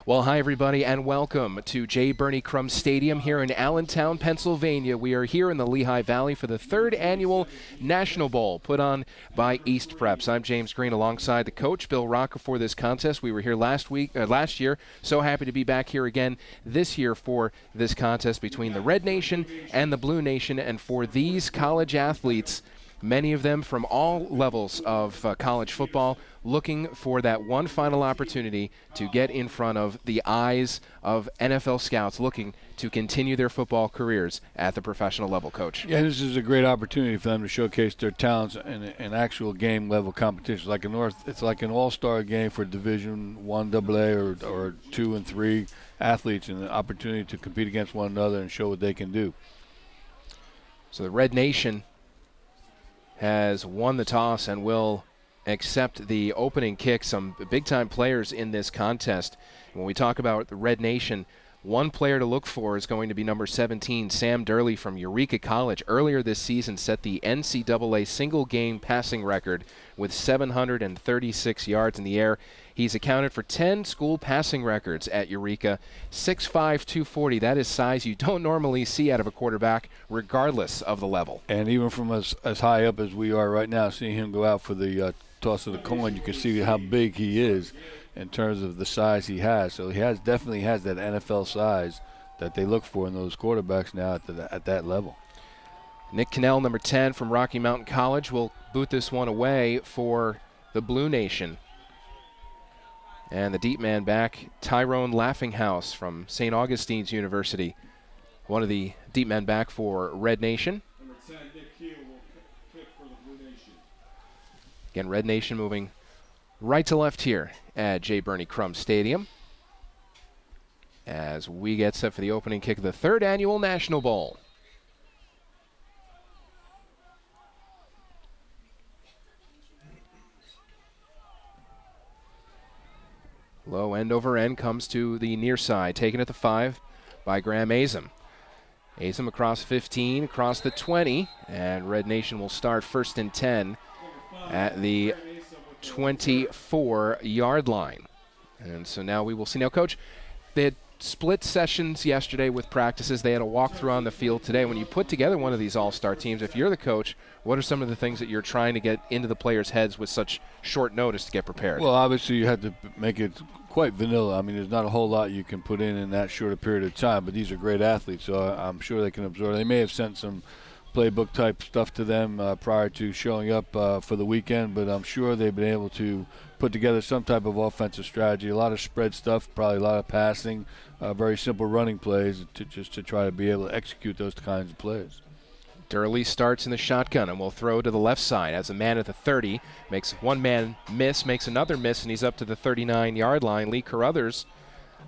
Well, hi, everybody, and welcome to J. Birney Crum Stadium here in Allentown, Pennsylvania. We are here in the Lehigh Valley for the third annual National Bowl put on by East Preps. I'm James Green alongside the coach, Bill Rocca, for this contest. We were here last year. So happy to be back here again this year for this contest between the Red Nation and the Blue Nation. And for these college athletes, many of them from all levels of college football, looking for that one final opportunity to get in front of the eyes of NFL scouts looking to continue their football careers at the professional level, Coach. Yeah, this is a great opportunity for them to showcase their talents in actual game level competition. It's like an all-star game for Division I AA or 2 and 3 athletes, and the opportunity to compete against one another and show what they can do. So the Red Nation has won the toss and will accept the opening kick. Some big-time players in this contest. When we talk about the Red Nation, one player to look for is going to be number 17, Sam Durley from Eureka College. Earlier this season set the NCAA single-game passing record with 736 yards in the air. He's accounted for 10 school passing records at Eureka. 6'5", 240. That is size you don't normally see out of a quarterback, regardless of the level. And even from as high up as we are right now, seeing him go out for the toss of the coin, you can see how big he is in terms of the size he has. So he definitely has that NFL size that they look for in those quarterbacks now at that level. Nick Cannell, number 10 from Rocky Mountain College, will boot this one away for the Blue Nation. And the deep man back, Tyrone Laughinghouse from St. Augustine's University, one of the deep men back for Red Nation. Number 10, Nick Keel will kick for the Blue Nation. Again, Red Nation moving right to left here at J. Birney Crum Stadium as we get set for the opening kick of the third annual National Bowl. Low end over end comes to the near side, taken at the 5 by Graham Azum. Azum across 15, across the 20, and Red Nation will start 1st and 10 at the 24-yard line. And so now we will see. Now, Coach, they had split sessions yesterday with practices. They had a walkthrough on the field today. When you put together one of these all-star teams, if you're the coach, what are some of the things that you're trying to get into the players' heads with such short notice to get prepared? Well, obviously you have to make it quite vanilla. I mean, there's not a whole lot you can put in that short a period of time, but these are great athletes, so I'm sure they can absorb. They may have sent some playbook type stuff to them prior to showing up for the weekend, but I'm sure they've been able to put together some type of offensive strategy, a lot of spread stuff, probably a lot of passing, very simple running plays to try to be able to execute those kinds of plays. Durley starts in the shotgun and will throw to the left side as a man at the 30. Makes one man miss, makes another miss, and he's up to the 39-yard line. Lee Carruthers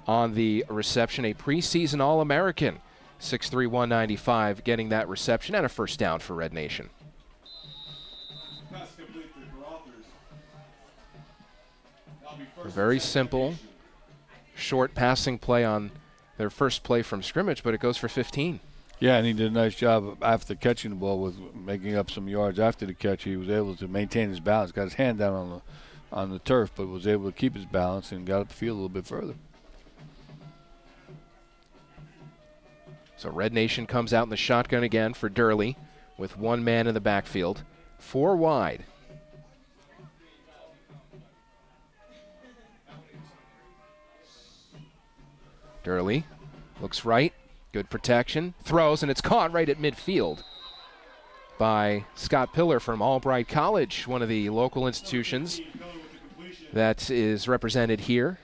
on the reception, a preseason All-American. 6'3", 195, getting that reception and a first down for Red Nation. Pass complete for Carruthers. A very simple, short passing play on their first play from scrimmage, but it goes for 15. Yeah, and he did a nice job after catching the ball with making up some yards after the catch. He was able to maintain his balance, got his hand down on the turf, but was able to keep his balance and got up the field a little bit further. So Red Nation comes out in the shotgun again for Durley with one man in the backfield. 4 wide. Durley looks right. Good protection. Throws, and it's caught right at midfield by Scott Pillar from Albright College, one of the local institutions that is represented here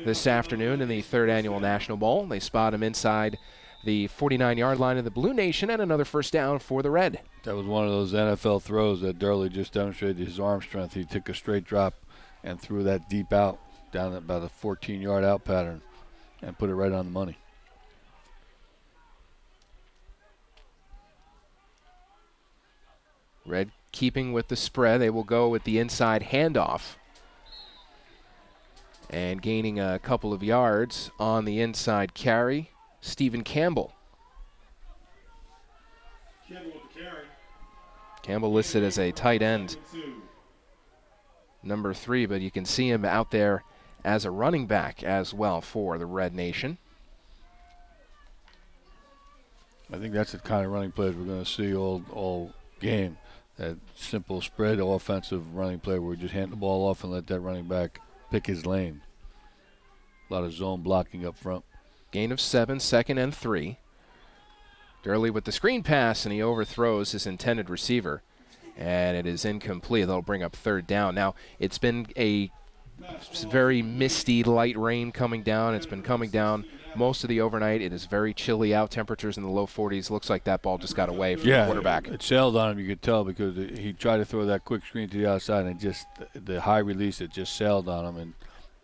this afternoon in the third annual National Bowl. They spot him inside the 49-yard line of the Blue Nation, and another first down for the Red. That was one of those NFL throws that Durley just demonstrated his arm strength. He took a straight drop and threw that deep out, down about a 14-yard out pattern, and put it right on the money. Red keeping with the spread. They will go with the inside handoff. And gaining a couple of yards on the inside carry, Stephen Campbell. Campbell with the carry. Campbell listed as a tight end, number 3, but you can see him out there as a running back as well for the Red Nation. I think that's the kind of running plays we're going to see all game. That simple spread offensive running play where we just hand the ball off and let that running back pick his lane. A lot of zone blocking up front. Gain of 7, 2nd and 3. Durley with the screen pass, and he overthrows his intended receiver, and it is incomplete. That'll bring up 3rd down. Now, it's been a very misty, light rain coming down. It's been coming down most of the overnight. It is very chilly out. Temperatures in the low 40s. Looks like that ball just got away from the quarterback. It sailed on him, you could tell, because he tried to throw that quick screen to the outside, and just the high release, it just sailed on him, and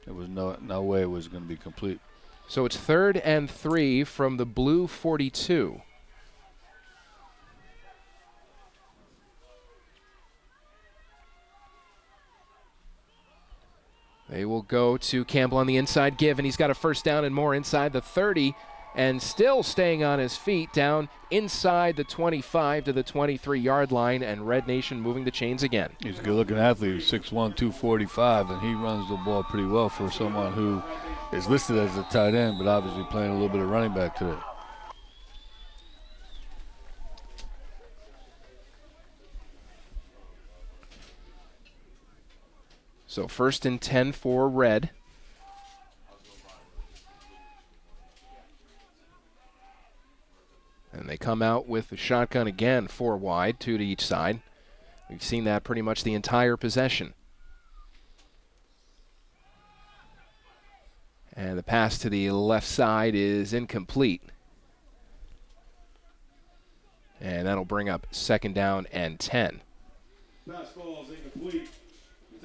there was no way it was going to be complete. So it's 3rd and 3 from the blue 42. They will go to Campbell on the inside give, and he's got a 1st down and more inside the 30, and still staying on his feet down inside the 25 to the 23-yard line, and Red Nation moving the chains again. He's a good-looking athlete. He's 6'1", 245, and he runs the ball pretty well for someone who is listed as a tight end, but obviously playing a little bit of running back today. So 1st and 10 for Red. And they come out with the shotgun again, 4 wide, 2 to each side. We've seen that pretty much the entire possession. And the pass to the left side is incomplete. And that'll bring up 2nd down and 10. Pass ball is incomplete.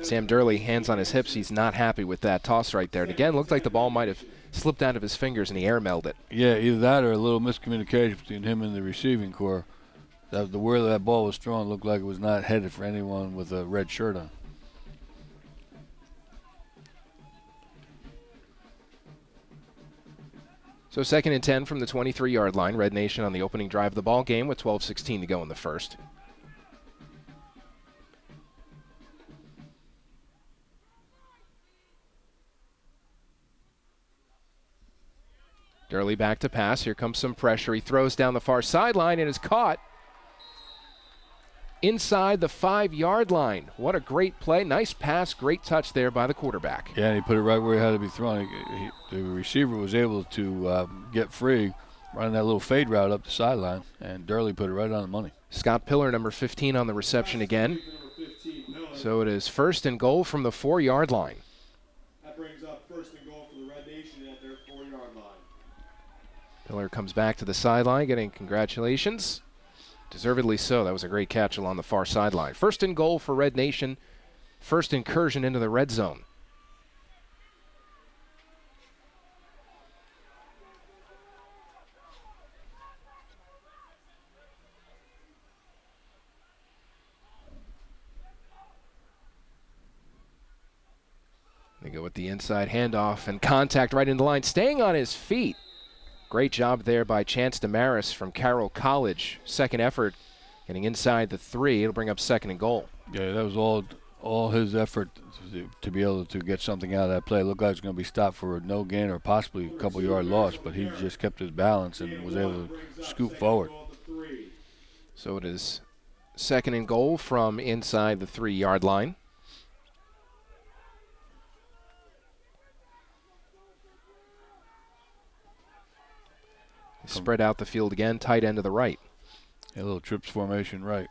Sam Durley, hands on his hips. He's not happy with that toss right there. And again, looked like the ball might have slipped out of his fingers and he airmailed it. Yeah, either that or a little miscommunication between him and the receiving corps. The where that ball was thrown looked like it was not headed for anyone with a red shirt on. So 2nd and 10 from the 23-yard line. Red Nation on the opening drive of the ball game with 12:16 to go in the 1st. Durley back to pass. Here comes some pressure. He throws down the far sideline and is caught inside the 5-yard line. What a great play. Nice pass, great touch there by the quarterback. Yeah, and he put it right where he had to be thrown. The receiver was able to get free, running that little fade route up the sideline, and Durley put it right on the money. Scott Pillar, number 15 on the reception again. So it is 1st and goal from the 4-yard line. That brings up 1st and goal for the Red Nation at their 4-yard line. Pillar comes back to the sideline, getting congratulations. Deservedly so. That was a great catch along the far sideline. 1st and goal for Red Nation. First incursion into the red zone. They go with the inside handoff and contact right in the line, staying on his feet. Great job there by Chance Damaris from Carroll College. 2nd effort, getting inside the 3. It'll bring up 2nd and goal. Yeah, that was all his effort to be able to get something out of that play. It looked like it was going to be stopped for a no gain or possibly a couple-yard loss, but he just kept his balance and was able to scoot forward. So it is 2nd and goal from inside the 3-yard line. Spread out the field again, tight end to the right. A little trips formation right.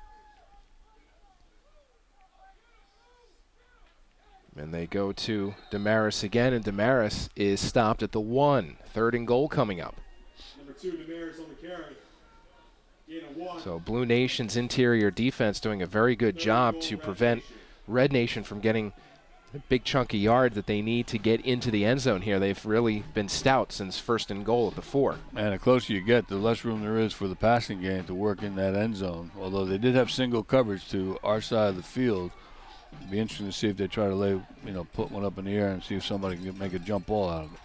And they go to Damaris again, and Damaris is stopped at the 1. 3rd and goal coming up. Number 2, Damaris on the carry. Gain of 1. So Blue Nation's interior defense doing a very good job to prevent Red Nation from getting the big chunk of yard that they need to get into the end zone here. They've really been stout since 1st and goal at the 4. And the closer you get, the less room there is for the passing game to work in that end zone. Although they did have single coverage to our side of the field. It'd be interesting to see if they try to put one up in the air and see if somebody can make a jump ball out of it.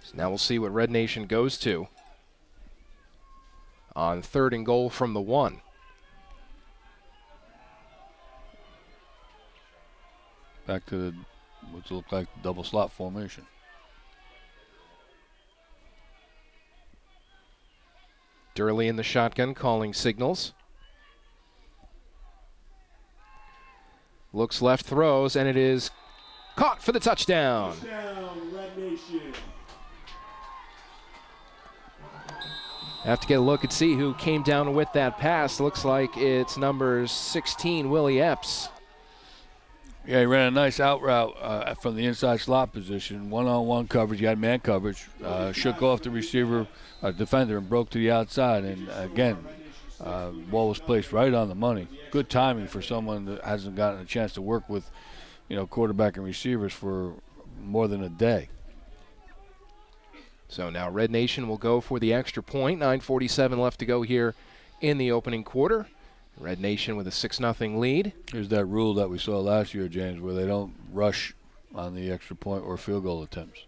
So now we'll see what Red Nation goes to on 3rd and goal from the 1. back to what looked like double slot formation. Durley in the shotgun calling signals. Looks left, throws, and it is caught for the touchdown. Touchdown, Red Nation. Have to get a look and see who came down with that pass. Looks like it's number 16, Willie Epps. Yeah, he ran a nice out route from the inside slot position, one-on-one coverage. He had man coverage, shook off the receiver, defender, and broke to the outside. And again, ball was placed right on the money. Good timing for someone that hasn't gotten a chance to work with, quarterback and receivers for more than a day. So now Red Nation will go for the extra point. 9:47 left to go here in the opening quarter. Red Nation with a 6-0 lead. Here's that rule that we saw last year, James, where they don't rush on the extra point or field goal attempts.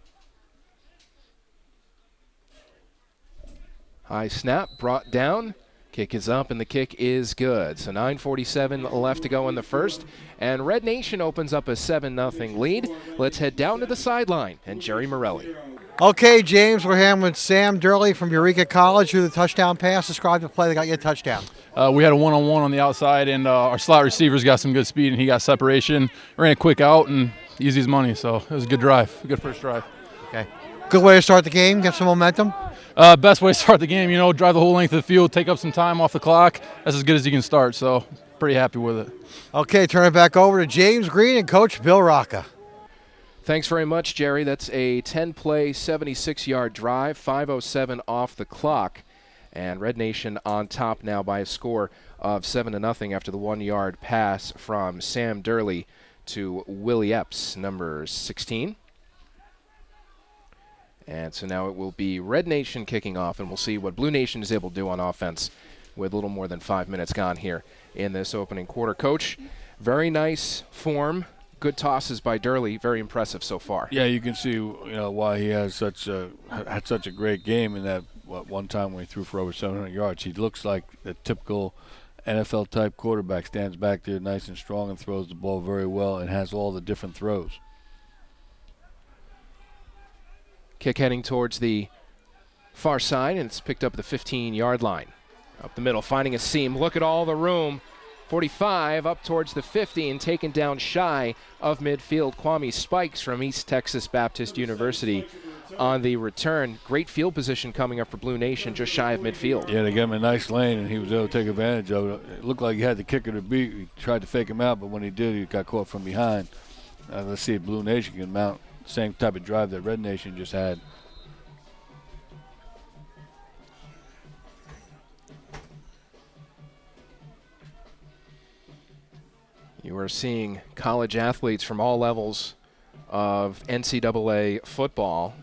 High snap, brought down. Kick is up, and the kick is good. So 9:47 left to go in the first, and Red Nation opens up a 7-0 lead. Let's head down to the sideline, and Jerry Morelli. Okay, James, we're here with Sam Durley from Eureka College, who the touchdown pass. Describe the play that got you a touchdown. We had a one-on-one on the outside, and our slot receivers got some good speed, and he got separation. Ran a quick out, and easy as money. So it was a good drive, a good first drive. Okay. Good way to start the game, get some momentum? Best way to start the game, drive the whole length of the field, take up some time off the clock. That's as good as you can start, so pretty happy with it. Okay, turn it back over to James Green and Coach Bill Rocca. Thanks very much, Jerry. That's a 10-play, 76-yard drive, 5:07 off the clock. And Red Nation on top now by a score of 7-0 after the 1-yard pass from Sam Durley to Willie Epps, number 16. And so now it will be Red Nation kicking off, and we'll see what Blue Nation is able to do on offense with a little more than 5 minutes gone here in this opening quarter. Coach, very nice form. Good tosses by Durley, very impressive so far. Yeah, you can see why he has had such a great game in that one time when he threw for over 700 yards. He looks like a typical NFL type quarterback, stands back there nice and strong and throws the ball very well and has all the different throws. Kick heading towards the far side, and it's picked up at the 15-yard line. Up the middle, finding a seam. Look at all the room. 45 up towards the 50 and taken down shy of midfield. Kwame Spikes from East Texas Baptist University on the return. Great field position coming up for Blue Nation, just shy of midfield. Yeah, they gave him a nice lane, and he was able to take advantage of it. It looked like he had the kicker to beat. He tried to fake him out, but when he did, he got caught from behind. Let's see if Blue Nation can mount the same type of drive that Red Nation just had. You are seeing college athletes from all levels of NCAA football,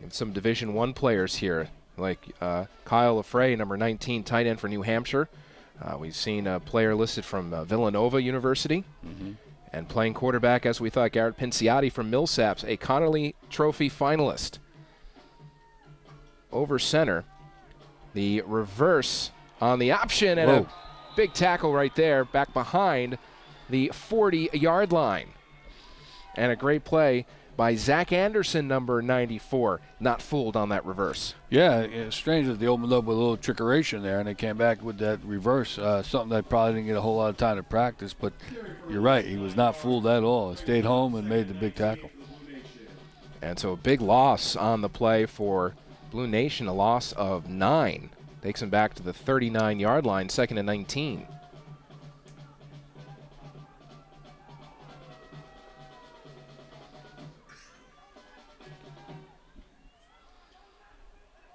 and some Division I players here, like Kyle Lafray, number 19, tight end for New Hampshire. We've seen a player listed from Villanova University, and playing quarterback, as we thought, Garrett Pinciati from Millsaps, a Connerly Trophy finalist. Over center, the reverse on the option, and a big tackle right there, back behind the 40-yard line. And a great play by Zach Anderson, number 94. Not fooled on that reverse. Yeah, it's strange that they opened up with a little trickeration there, and they came back with that reverse, something that probably didn't get a whole lot of time to practice. But you're right, he was not fooled at all. He stayed home and made the big tackle. And so a big loss on the play for Blue Nation, a loss of 9. Takes him back to the 39-yard line, 2nd and 19.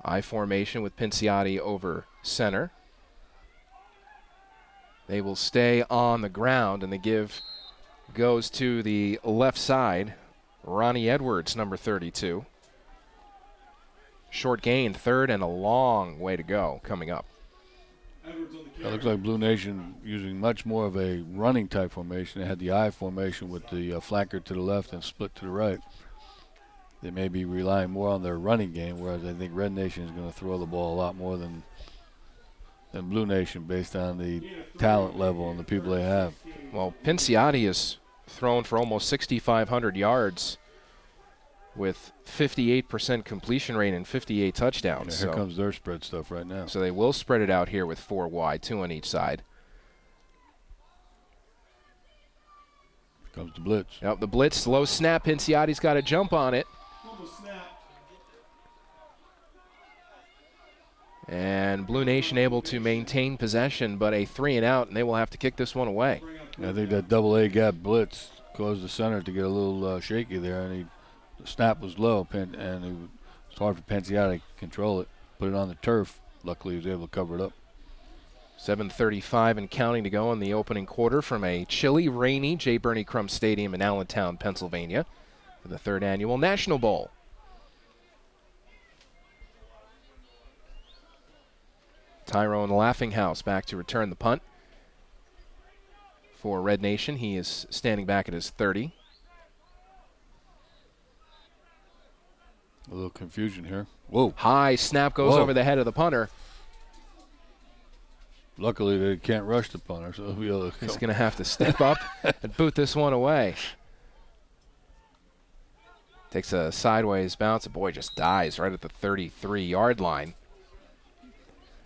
I formation with Pinciati over center. They will stay on the ground, and the give goes to the left side. Ronnie Edwards, number 32. Short gain, 3rd and a long way to go coming up. It looks like Blue Nation using much more of a running type formation. They had the I formation with the flanker to the left and split to the right. They may be relying more on their running game, whereas I think Red Nation is going to throw the ball a lot more than Blue Nation based on the talent level and the people they have. Well, Pinciati has thrown for almost 6,500 yards with 58% completion rate and 58 touchdowns. Yeah, here comes their spread stuff right now. So they will spread it out here with 4 wide, 2 on each side. Here comes the blitz. Yep, the blitz, low snap. Pinciotti's got to jump on it. And Blue Nation able to maintain possession, but a 3 and out, and they will have to kick this one away. I think that double A gap blitz caused the center to get a little shaky there, and the snap was low, and it was hard for Pinciotti to control it. Put it on the turf. Luckily, he was able to cover it up. 7:35 and counting to go in the opening quarter from a chilly, rainy J. Birney Crum Stadium in Allentown, Pennsylvania, for the 3rd annual National Bowl. Tyrone Laughinghouse back to return the punt for Red Nation. He is standing back at his 30. A little confusion here. Whoa. High snap goes over the head of the punter. Luckily, they can't rush the punter, so He's going to have to step up and boot this one away. Takes a sideways bounce. The boy just dies right at the 33-yard line.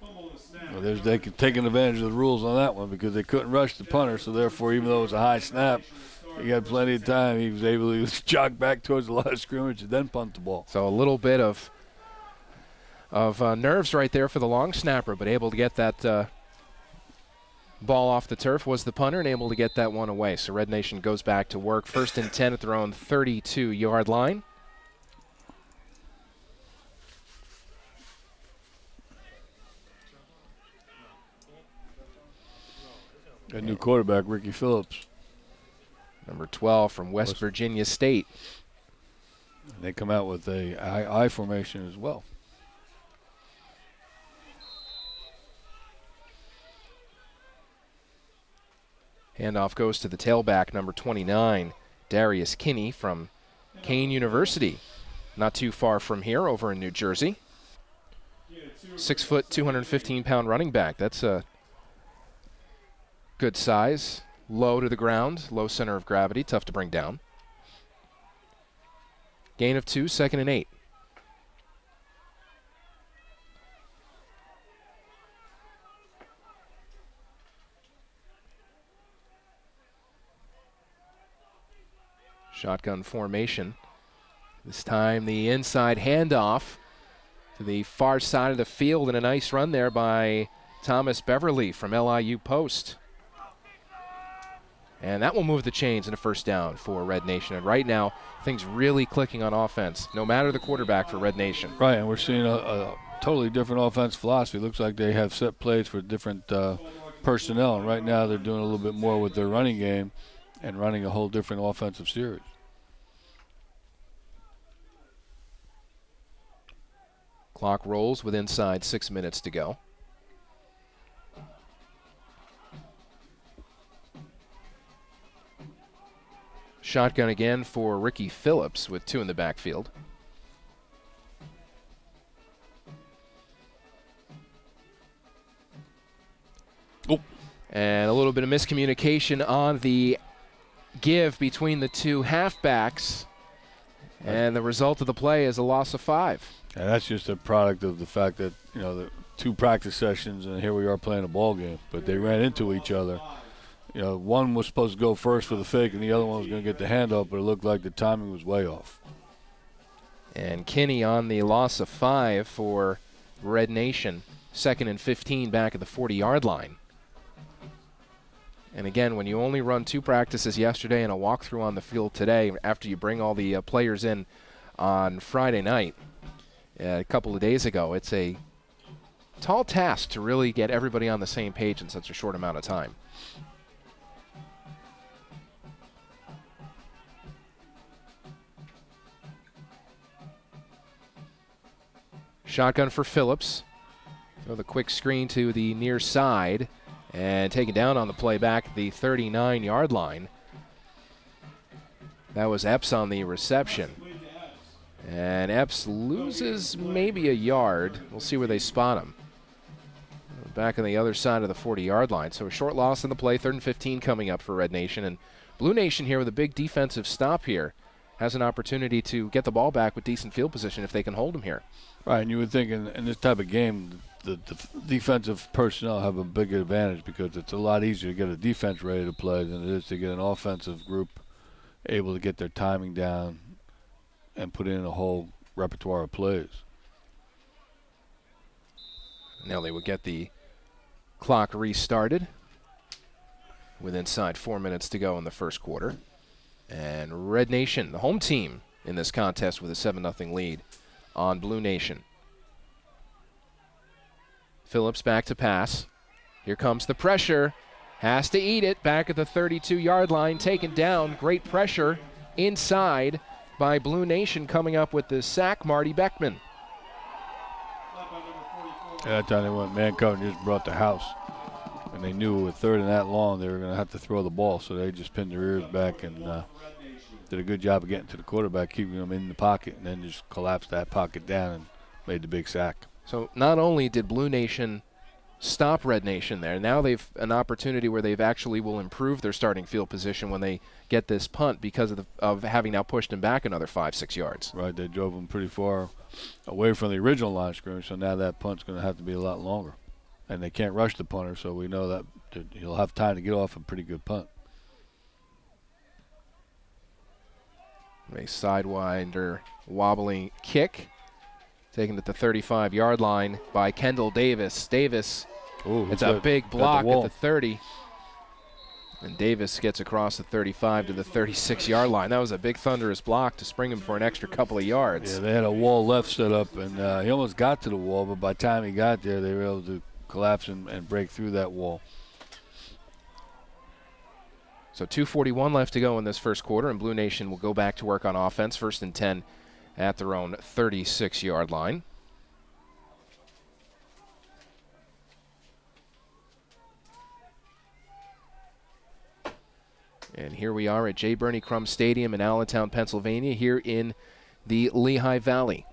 Well, they're taking advantage of the rules on that one because they couldn't rush the punter, so therefore, even though it was a high snap, he got plenty of time. He was able to jog back towards the line of scrimmage and then punt the ball. So a little bit of nerves right there for the long snapper, but able to get that ball off the turf was the punter and able to get that one away. So Red Nation goes back to work. 1st and 10 at their own 32-yard line. A new quarterback, Ricky Phillips. Number 12 from West Virginia State. And they come out with a I formation as well. Handoff goes to the tailback, number 29, Darius Kinney from Kane University. Not too far from here, over in New Jersey. 6 foot, 215-pound running back. That's a good size. Low to the ground, low center of gravity, tough to bring down. Gain of 2, 2nd and 8. Shotgun formation. This time the inside handoff to the far side of the field, and a nice run there by Thomas Beverly from LIU Post. And that will move the chains in a 1st down for Red Nation. And right now, things really clicking on offense, no matter the quarterback for Red Nation. Right, and we're seeing a totally different offense philosophy. Looks like they have set plays for different personnel. And right now they're doing a little bit more with their running game and running a whole different offensive series. Clock rolls with inside 6 minutes to go. Shotgun again for Ricky Phillips with 2 in the backfield. Oh. And a little bit of miscommunication on the give between the 2 halfbacks. And the result of the play is a loss of 5. And that's just a product of the fact that, the 2 practice sessions and here we are playing a ball game. But they ran into each other. One was supposed to go first for the fake and the other one was going to get the handoff, but it looked like the timing was way off. And Kinney on the loss of 5 for Red Nation. 2nd and 15 back at the 40-yard line. And again, when you only run 2 practices yesterday and a walkthrough on the field today, after you bring all the players in on Friday night, a couple of days ago, it's a tall task to really get everybody on the same page in such a short amount of time. Shotgun for Phillips. Throw the quick screen to the near side and taken down on the play back at the 39-yard line. That was Epps on the reception. And Epps loses maybe a yard. We'll see where they spot him. Back on the other side of the 40-yard line. So a short loss in the play, 3rd and 15 coming up for Red Nation. And Blue Nation here with a big defensive stop here has an opportunity to get the ball back with decent field position if they can hold them here. Right, and you would think in this type of game, the defensive personnel have a big advantage because it's a lot easier to get a defense ready to play than it is to get an offensive group able to get their timing down and put in a whole repertoire of plays. Now they would get the clock restarted with inside 4 minutes to go in the first quarter. And Red Nation, the home team in this contest, with a 7-0 lead on Blue Nation. Phillips back to pass. Here comes the pressure. Has to eat it. Back at the 32-yard line. Taken down. Great pressure inside by Blue Nation, coming up with the sack, Marty Beckman. At that time they went man cover and just brought the house. And they knew with third and that long they were going to have to throw the ball, so they just pinned their ears back and did a good job of getting to the quarterback, keeping him in the pocket, and then just collapsed that pocket down and made the big sack. So not only did Blue Nation stop Red Nation there, now they've an opportunity where they've actually will improve their starting field position when they get this punt because of having now pushed him back another 5-6 yards. Right, they drove him pretty far away from the original line of scrimmage, so now that punt's going to have to be a lot longer. And they can't rush the punter, so we know that he'll have time to get off a pretty good punt. A sidewinder wobbling kick, taken at the 35-yard line by Kendall Davis. Davis, it's a big block at the 30. And Davis gets across the 35 to the 36-yard line. That was a big thunderous block to spring him for an extra couple of yards. Yeah, they had a wall left set up, and he almost got to the wall, but by the time he got there, they were able to collapse and break through that wall. So 2:41 left to go in this first quarter, and Blue Nation will go back to work on offense. 1st and 10 at their own 36-yard line. And here we are at J. Birney Crum Stadium in Allentown, Pennsylvania, here in the Lehigh Valley.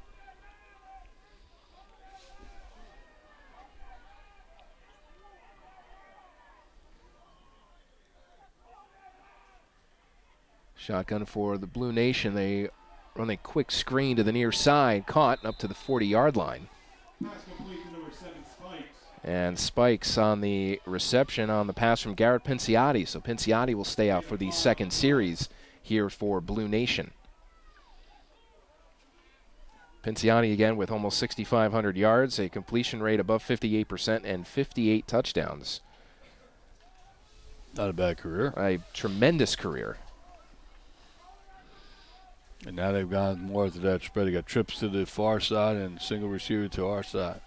Shotgun for the Blue Nation. They run a quick screen to the near side, caught up to the 40-yard line. And Spikes on the reception on the pass from Garrett Pinciotti. So Pinciotti will stay out for the second series here for Blue Nation. Pinciotti again with almost 6,500 yards, a completion rate above 58%, and 58 touchdowns. Not a bad career. A tremendous career. And now they've gone more to that spread. They got trips to the far side and single receiver to our side.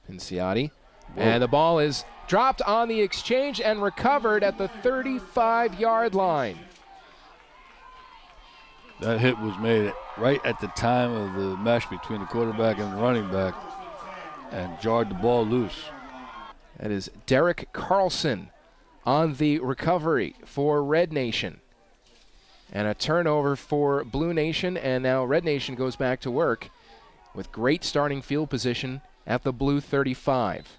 Pinciotti. And the ball is dropped on the exchange and recovered at the 35-yard line. That hit was made right at the time of the mesh between the quarterback and the running back and jarred the ball loose. That is Derek Carlson on the recovery for Red Nation. And a turnover for Blue Nation, and now Red Nation goes back to work with great starting field position at the Blue 35.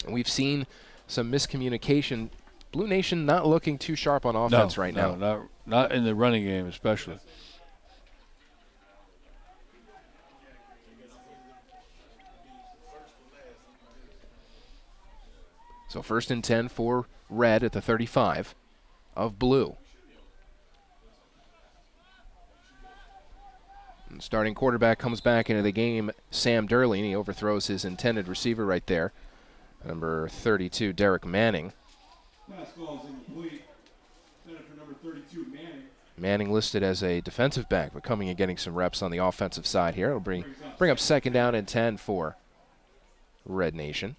And we've seen some miscommunication. Blue Nation not looking too sharp on offense right now. No, not in the running game especially. So 1st and 10 for Red at the 35 of Blue. And starting quarterback comes back into the game, Sam Durley, and he overthrows his intended receiver right there, number 32, Derek Manning. Pass ball is incomplete. Intended for number 32, Manning. Manning listed as a defensive back, but coming and getting some reps on the offensive side here. It'll bring up 2nd down and 10 for Red Nation.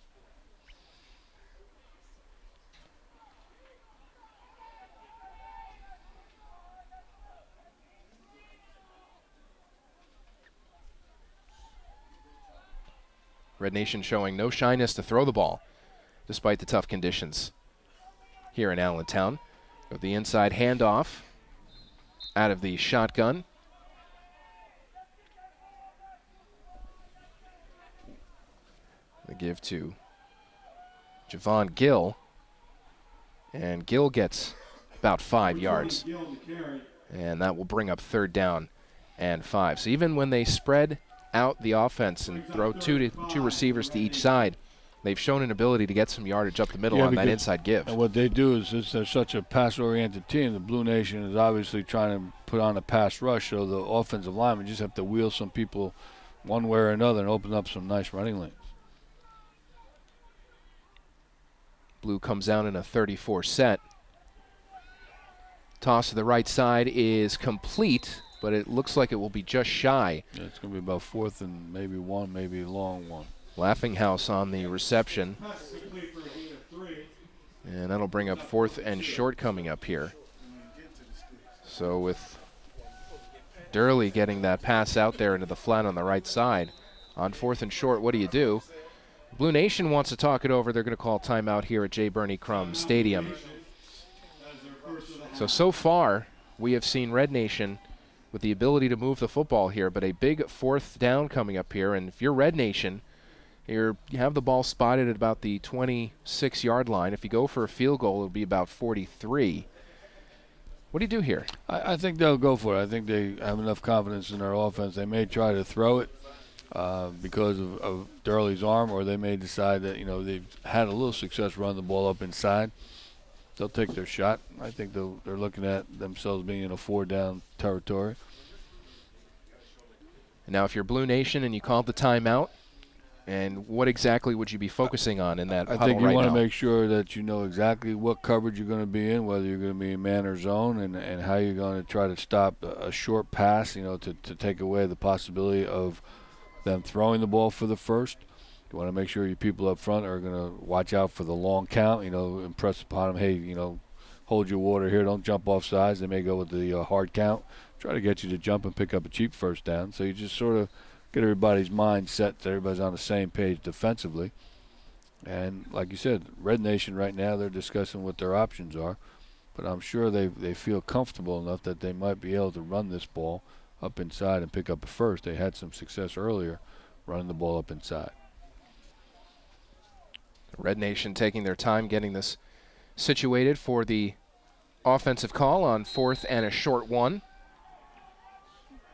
Red Nation showing no shyness to throw the ball, despite the tough conditions here in Allentown. With the inside handoff out of the shotgun. They give to Javon Gill. And Gill gets about 5 yards. And that will bring up 3rd down and 5. So even when they spread out the offense and throw two receivers to each side, they've shown an ability to get some yardage up the middle on that inside give. And what they do is they're such a pass-oriented team. The Blue Nation is obviously trying to put on a pass rush, so the offensive linemen just have to wheel some people one way or another and open up some nice running lanes. Blue comes down in a 34 set. Toss to the right side is complete, but it looks like it will be just shy. Yeah, it's going to be about 4th and maybe 1, maybe a long one. Laughing House on the reception. And that'll bring up 4th and short coming up here. So with Durley getting that pass out there into the flat on the right side, on 4th and short, what do you do? Blue Nation wants to talk it over. They're going to call timeout here at J. Birney Crum Stadium. So far, we have seen Red Nation with the ability to move the football here, but a big 4th down coming up here. And if you're Red Nation, you have the ball spotted at about the 26-yard line. If you go for a field goal, it'll be about 43. What do you do here? I think they'll go for it. I think they have enough confidence in their offense. They may try to throw it because of Durley's arm, or they may decide that, they've had a little success running the ball up inside. They'll take their shot. I think they're looking at themselves being in a 4-down territory. Now, if you're Blue Nation and you called the timeout, and what exactly would you be focusing on in that huddle right now? I think you want to make sure that you know exactly what coverage you're going to be in, whether you're going to be in man or zone, and how you're going to try to stop a short pass, to take away the possibility of them throwing the ball for the first. You want to make sure your people up front are going to watch out for the long count, impress upon them, hey, hold your water here, don't jump off sides. They may go with the hard count, try to get you to jump and pick up a cheap 1st down. So you just sort of get everybody's mind set so everybody's on the same page defensively. And like you said, Red Nation right now, they're discussing what their options are. But I'm sure they feel comfortable enough that they might be able to run this ball up inside and pick up a first. They had some success earlier running the ball up inside. Red Nation taking their time getting this situated for the offensive call on 4th and a short 1.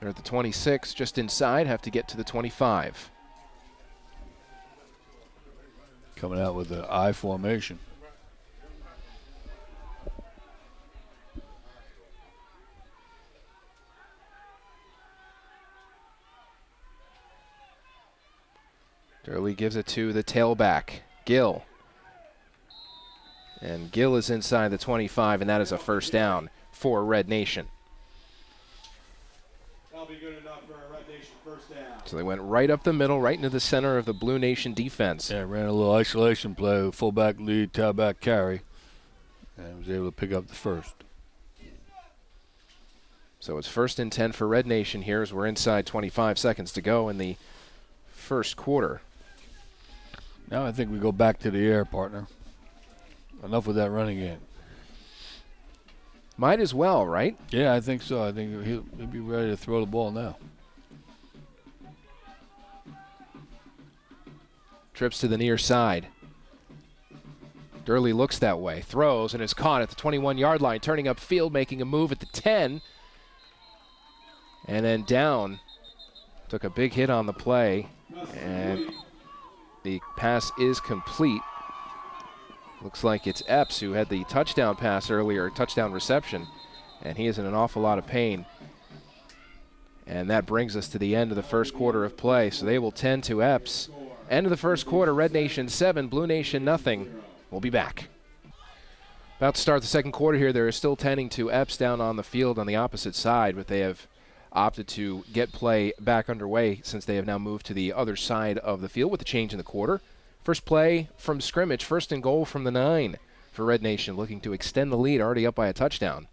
They're at the 26, just inside, have to get to the 25. Coming out with the I formation. Durley gives it to the tailback, Gill. And Gill is inside the 25, and that is a 1st down for Red Nation. That'll be good enough for a Red Nation 1st down. So they went right up the middle, right into the center of the Blue Nation defense. Yeah, ran a little isolation play, fullback lead, tailback carry, and was able to pick up the first. So it's 1st and 10 for Red Nation here as we're inside 25 seconds to go in the first quarter. Now I think we go back to the air, partner. Enough with that running game. Might as well, right? Yeah, I think so. I think he'll be ready to throw the ball now. Trips to the near side. Durley looks that way, throws, and is caught at the 21-yard line, turning upfield, making a move at the 10. And then down. Took a big hit on the play, and the pass is complete. Looks like it's Epps who had the touchdown pass earlier, touchdown reception, and he is in an awful lot of pain. And that brings us to the end of the first quarter of play, so they will tend to Epps. End of the first quarter, Red Nation 7, Blue Nation nothing. We'll be back. About to start the second quarter here. There is still tending to Epps down on the field on the opposite side, but they have opted to get play back underway since they have now moved to the other side of the field with the change in the quarter. First play from scrimmage, 1st and goal from the 9 for Red Nation, looking to extend the lead, already up by a touchdown.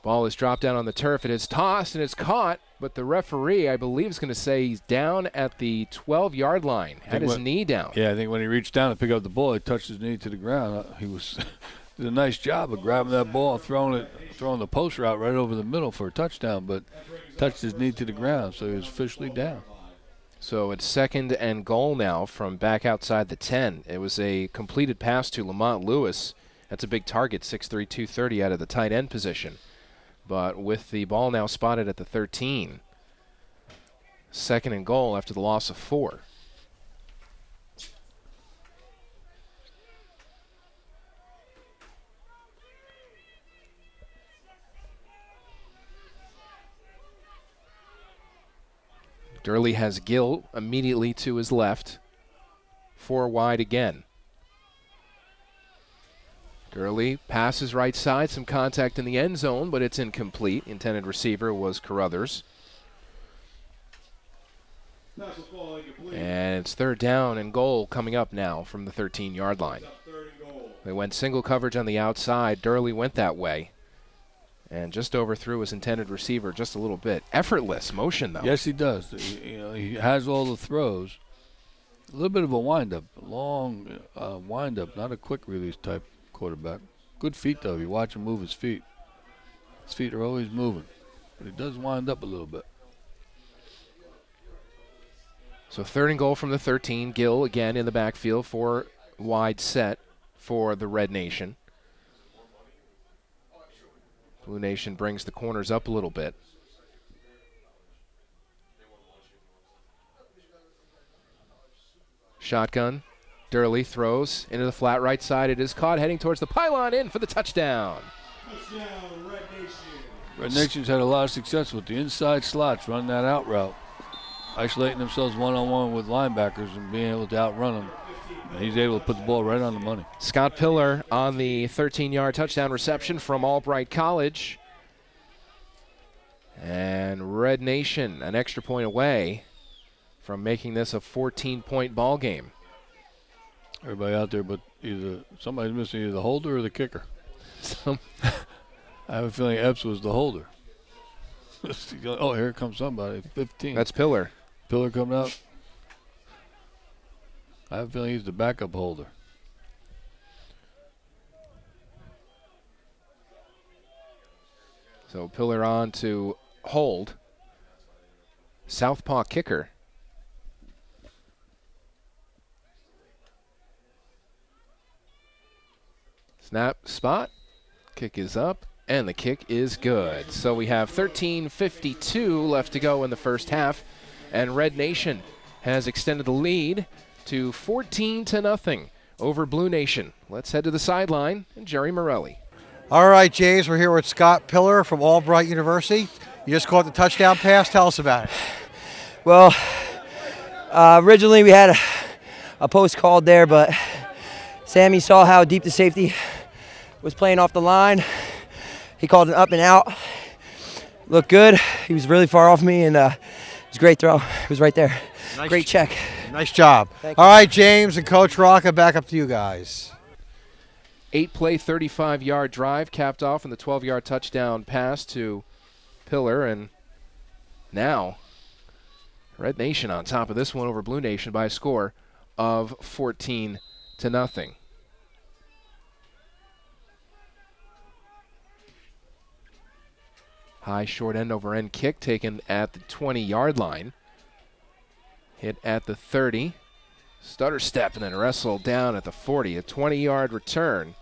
Ball is dropped down on the turf. It is tossed and it's caught, but the referee, I believe, is going to say he's down at the 12-yard line. Had his knee down. Yeah, I think when he reached down to pick up the ball, he touched his knee to the ground. He was did a nice job of grabbing that ball and throwing the post route right over the middle for a touchdown, but touched his knee to the ground, so he was officially down. So it's 2nd and goal now from back outside the 10. It was a completed pass to Lamont Lewis. That's a big target, 6'3", 230 out of the tight end position. But with the ball now spotted at the 13, 2nd and goal after the loss of 4. Durley has Gill immediately to his left. 4 wide again. Durley passes right side, some contact in the end zone, but it's incomplete. Intended receiver was Carruthers. And it's 3rd down and goal coming up now from the 13-yard line. They went single coverage on the outside. Durley went that way and just overthrew his intended receiver just a little bit. Effortless motion, though. Yes, he does. He has all the throws. A little bit of a wind-up, long wind-up, not a quick release type quarterback. Good feet, though. You watch him move his feet. His feet are always moving, but he does wind up a little bit. So 3rd and goal from the 13. Gill again in the backfield, 4 wide set for the Red Nation. Blue Nation brings the corners up a little bit. Shotgun. Durley throws into the flat right side. It is caught, heading towards the pylon, in for the touchdown. Touchdown, Red Nation. Red Nation's had a lot of success with the inside slots, running that out route, isolating themselves one-on-one with linebackers and being able to outrun them. And he's able to put the ball right on the money. Scott Pillar on the 13-yard touchdown reception from Albright College. And Red Nation an extra point away from making this a 14-point ball game. Everybody out there, but somebody's missing either the holder or the kicker. I have a feeling Epps was the holder. Oh, here comes somebody. 15. That's Pillar. Pillar coming out. I have a feeling he's the backup holder. So Pillar on to hold. Southpaw kicker. Snap, spot. Kick is up, and the kick is good. So we have 13:52 left to go in the first half, and Red Nation has extended the lead to 14-0 over Blue Nation. Let's head to the sideline and Jerry Morelli. All right, James, we're here with Scott Pillar from Albright University. You just caught the touchdown pass. Tell us about it. Well, originally we had a post called there, but Sammy saw how deep the safety was playing off the line. He called an up and out. Looked good. He was really far off me, and it was a great throw. It was right there. Nice. Great check. Nice job. Thank All right, James and Coach Rocca, back up to you guys. 8-play, 35-yard drive capped off in the 12-yard touchdown pass to Pillar, and now Red Nation on top of this one over Blue Nation by a score of 14-0. High short end over end kick taken at the 20-yard line. Hit at the 30. Stutter step and then wrestled down at the 40. A 20-yard return.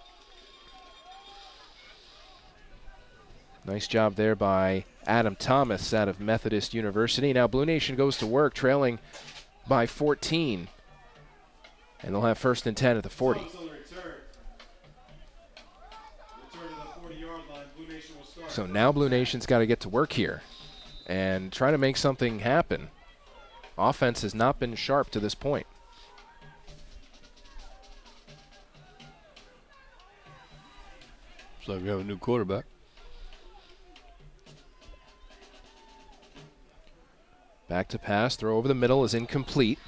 Nice job there by Adam Thomas out of Methodist University. Now Blue Nation goes to work, trailing by 14. And they'll have 1st and 10 at the 40. So now Blue Nation's got to get to work here and try to make something happen. Offense has not been sharp to this point. So we have a new quarterback. Back to pass, throw over the middle is incomplete.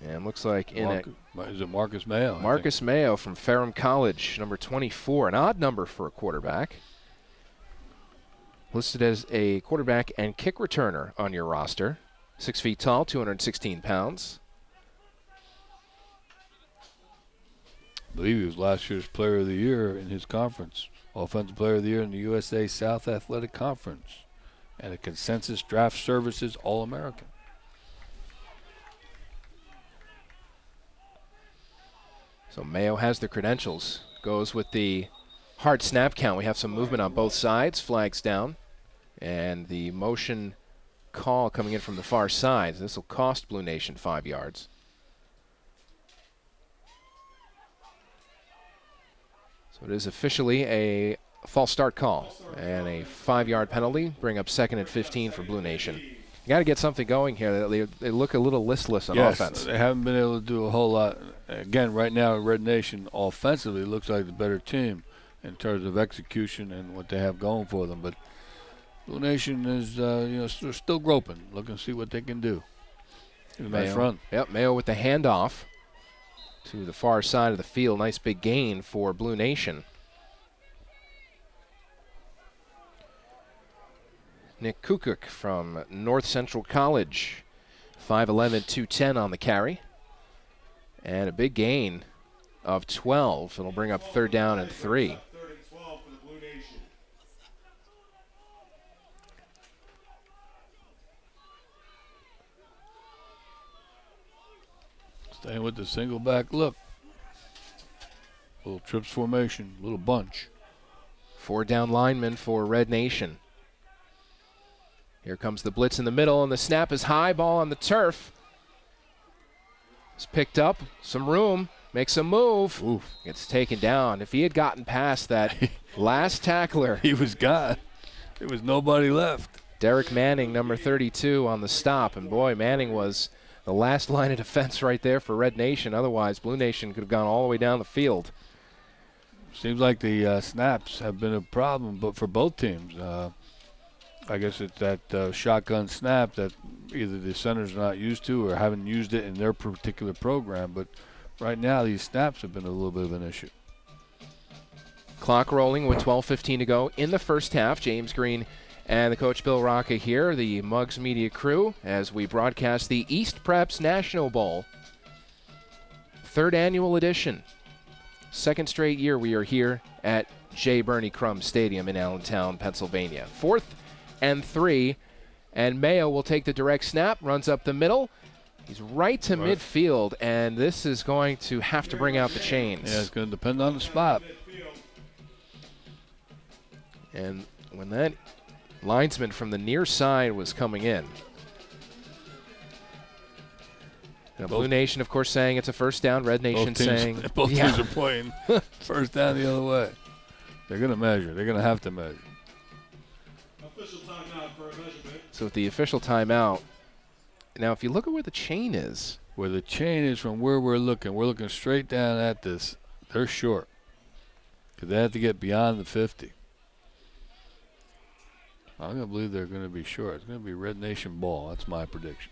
And looks like is it Marcus Mayo? Marcus Mayo from Ferrum College, number 24, an odd number for a quarterback. Listed as a quarterback and kick returner on your roster. 6 feet tall, 216 pounds. I believe he was last year's Player of the Year in his conference. Offensive Player of the Year in the USA South Athletic Conference. and a Consensus Draft Services All-American. So Mayo has the credentials. Goes with the hard snap count. We have some movement on both sides. Flags down. And the motion call coming in from the far side. This will cost Blue Nation 5 yards. So it is officially a false start call and a 5-yard penalty. Bring up 2nd and 15 for Blue Nation. You got to get something going here. They look a little listless on offense. They haven't been able to do a whole lot. Again, right now, Red Nation offensively looks like the better team in terms of execution and what they have going for them. But Blue Nation is, they're still groping, looking to see what they can do. Nice run. Yep, Mayo with the handoff to the far side of the field. Nice big gain for Blue Nation. Nick Kukuk from North Central College. 5'11", 210 on the carry. And a big gain of 12. It'll bring up 3rd down and 3. 3rd and 12 for the Blue Nation. Staying with the single back look. Little trips formation, little bunch. 4 down linemen for Red Nation. Here comes the blitz in the middle, and the snap is high. Ball on the turf. It's picked up. Some room. Makes a move. Oof. Gets taken down. If he had gotten past that last tackler. He was gone. There was nobody left. Derek Manning, number 32, on the stop. And boy, Manning was the last line of defense right there for Red Nation. Otherwise, Blue Nation could have gone all the way down the field. Seems like the snaps have been a problem, but for both teams. I guess it's that shotgun snap that either the centers are not used to or haven't used it in their particular program. But right now, these snaps have been a little bit of an issue. Clock rolling with 12:15 to go in the first half. James Green and the coach Bill Rocca here, the Muggs Media crew, as we broadcast the East Preps National Bowl. 3rd annual edition. 2nd straight year we are here at J. Birney Crum Stadium in Allentown, Pennsylvania. 4th and 3, and Mayo will take the direct snap, runs up the middle. He's right to midfield, and this is going to have to bring out the chains. Yeah, it's going to depend on the spot. And when that linesman from the near side was coming in, now, Blue Nation, of course, saying it's a first down. Red Nation saying both teams are playing first down the other way. They're going to measure. They're going to have to measure. Official timeout for a measurement. So with the official timeout, now if you look at where the chain is. Where the chain is from where we're looking straight down at this. They're short because they have to get beyond the 50. I'm going to believe they're going to be short. It's going to be Red Nation ball. That's my prediction.